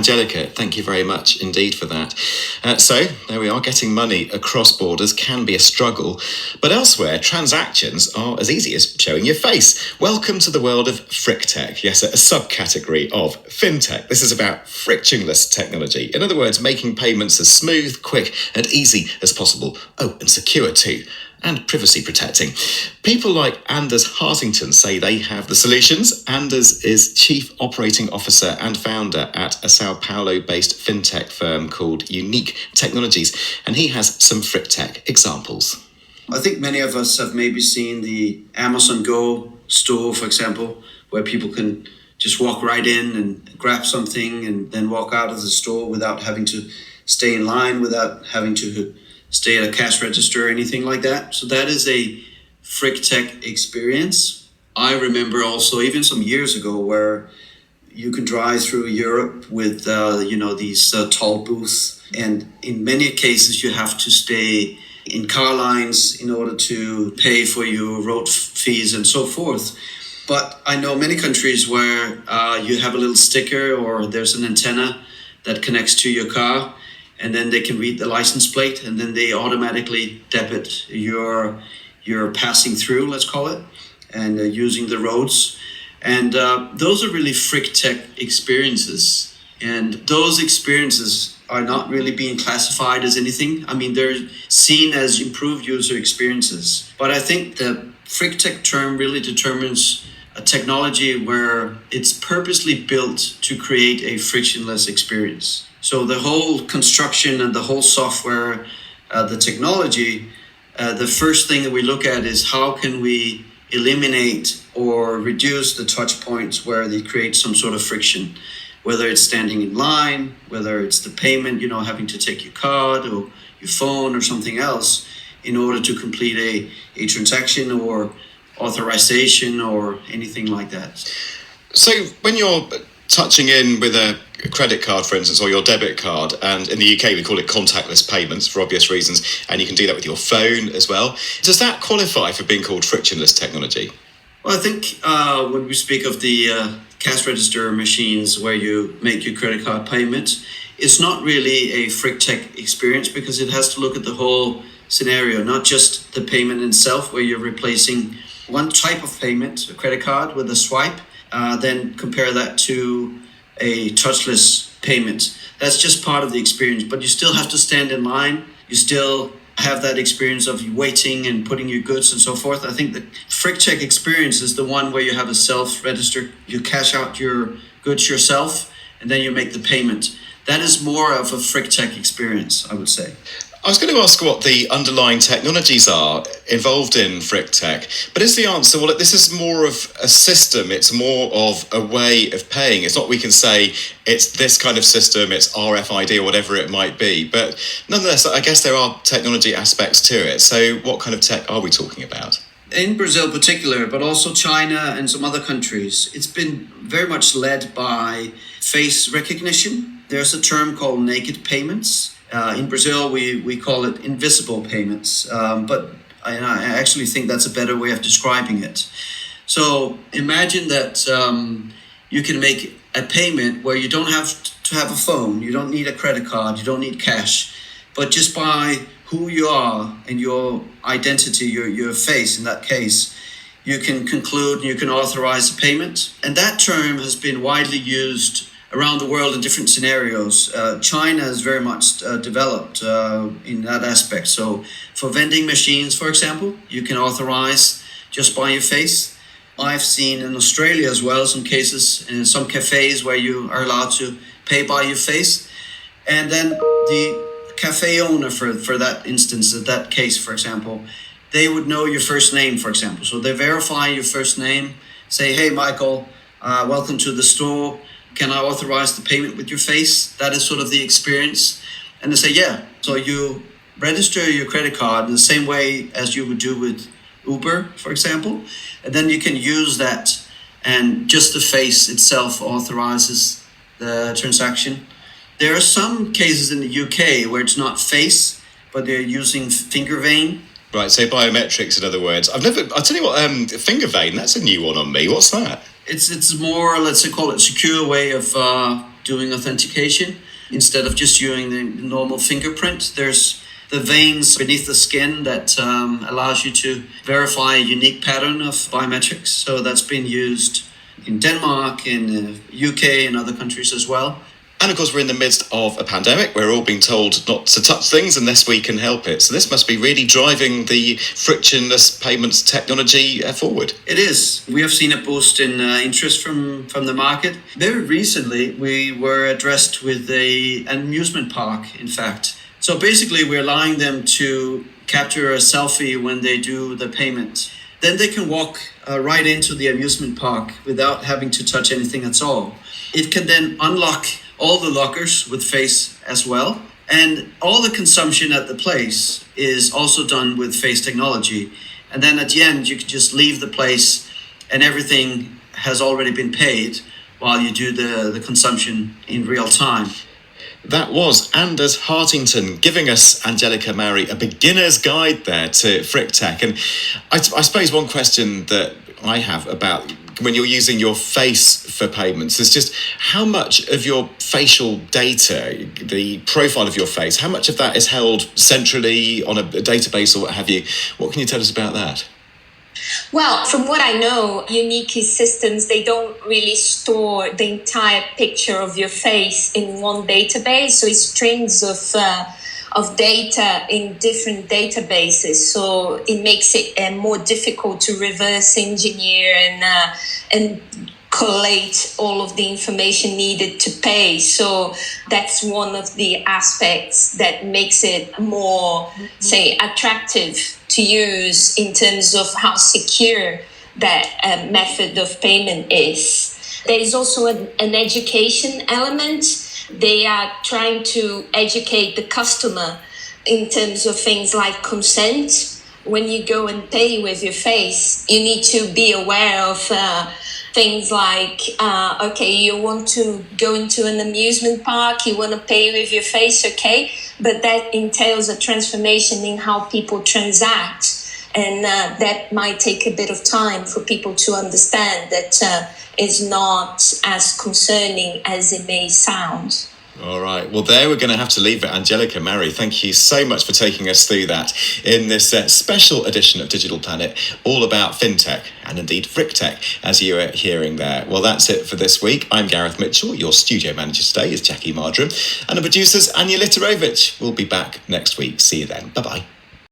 Angelica, thank you very much indeed for that. So, there we are, getting money across borders can be a struggle, but elsewhere, transactions are as easy as showing your face. Welcome to the world of FricTech, yes, a subcategory of FinTech. This is about frictionless technology. In other words, making payments as smooth, quick and easy as possible. Oh, and secure too. And privacy protecting. People like Anders Hartington say they have the solutions. Anders is Chief Operating Officer and founder at a Sao Paulo-based fintech firm called UNIKE Technologies, and he has some FricTech examples. I think many of us have maybe seen the Amazon Go store, for example, where people can just walk right in and grab something and then walk out of the store without having to stay in line, without having to stay at a cash register or anything like that. So that is a FricTech experience. I remember also even some years ago where you can drive through Europe with these toll booths, and in many cases you have to stay in car lines in order to pay for your road fees and so forth. But I know many countries where you have a little sticker or there's an antenna that connects to your car, and then they can read the license plate, and then they automatically debit your passing through, let's call it, and using the roads. And those are really FricTech experiences. And those experiences are not really being classified as anything. I mean, they're seen as improved user experiences. But I think the FricTech term really determines a technology where it's purposely built to create a frictionless experience. So the whole construction and the whole software, the technology, the first thing that we look at is how can we eliminate or reduce the touch points where they create some sort of friction, whether it's standing in line, whether it's the payment, having to take your card or your phone or something else in order to complete a transaction or authorization or anything like that. So when you're touching in with a credit card, for instance, or your debit card, and in the UK we call it contactless payments for obvious reasons, and you can do that with your phone as well. Does that qualify for being called frictionless technology? Well, I think when we speak of the cash register machines where you make your credit card payment, it's not really a FricTech experience because it has to look at the whole scenario, not just the payment itself where you're replacing one type of payment, a credit card, with a swipe, then compare that to a touchless payment. That's just part of the experience, but you still have to stand in line. You still have that experience of waiting and putting your goods and so forth. I think the FricTech experience is the one where you have a self-register. You cash out your goods yourself, and then you make the payment. That is more of a FricTech experience, I would say. I was going to ask what the underlying technologies are involved in FricTech, but is the answer, well, this is more of a system, it's more of a way of paying. It's not we can say it's this kind of system, it's RFID or whatever it might be, but nonetheless, I guess there are technology aspects to it. So what kind of tech are we talking about? In Brazil in particular, but also China and some other countries, it's been very much led by face recognition. There's a term called naked payments. In Brazil, we call it invisible payments, but I actually think that's a better way of describing it. So imagine that you can make a payment where you don't have to have a phone, you don't need a credit card, you don't need cash, but just by who you are and your identity, your face in that case, you can conclude, you can authorize a payment. And that term has been widely used around the world in different scenarios. China is very much developed in that aspect. So for vending machines, for example, you can authorize just by your face. I've seen in Australia as well some cases in some cafes where you are allowed to pay by your face. And then the cafe owner for that instance, that case, for example, they would know your first name, for example. So they verify your first name, say, hey, Michael, welcome to the store. Can I authorize the payment with your face? That is sort of the experience. And they say, yeah. So you register your credit card in the same way as you would do with Uber, for example. And then you can use that, and just the face itself authorizes the transaction. There are some cases in the UK where it's not face, but they're using finger vein. Right, so biometrics, in other words. I'll tell you what, finger vein, that's a new one on me. What's that? It's more, let's say, call it secure way of doing authentication. Instead of just using the normal fingerprint, there's the veins beneath the skin that allows you to verify a unique pattern of biometrics. So that's been used in Denmark, in the UK, and other countries as well. And of course, we're in the midst of a pandemic. We're all being told not to touch things unless we can help it. So this must be really driving the frictionless payments technology forward. It is. We have seen a boost in interest from the market. Very recently, we were addressed with an amusement park, in fact. So basically, we're allowing them to capture a selfie when they do the payment. Then they can walk right into the amusement park without having to touch anything at all. It can then unlock all the lockers with face as well. And all the consumption at the place is also done with face technology. And then at the end, you can just leave the place and everything has already been paid while you do the consumption in real time. That was Anders Hartington giving us, Angelica Mari, a beginner's guide there to FricTech. And I suppose one question that I have about when you're using your face for payments is just how much of your facial data, the profile of your face, how much of that is held centrally on a database or what have you? What can you tell us about that? Well, from what I know, UNIKE systems, they don't really store the entire picture of your face in one database. So it's strings of data in different databases. So it makes it more difficult to reverse engineer and collate all of the information needed to pay. So that's one of the aspects that makes it more, say, attractive to use in terms of how secure that method of payment is. There is also an education element. They are trying to educate the customer in terms of things like consent. When you go and pay with your face, you need to be aware of things like, okay, you want to go into an amusement park, you want to pay with your face, okay, but that entails a transformation in how people transact. And that might take a bit of time for people to understand that it's not as concerning as it may sound. All right. Well, there we're going to have to leave it. Angelica Mari, thank you so much for taking us through that in this special edition of Digital Planet, all about fintech and indeed FricTech, as you were hearing there. Well, that's it for this week. I'm Gareth Mitchell. Your studio manager today is Jackie Mardrum. And the producer's Ania Lichtarowicz. We'll be back next week. See you then. Bye-bye.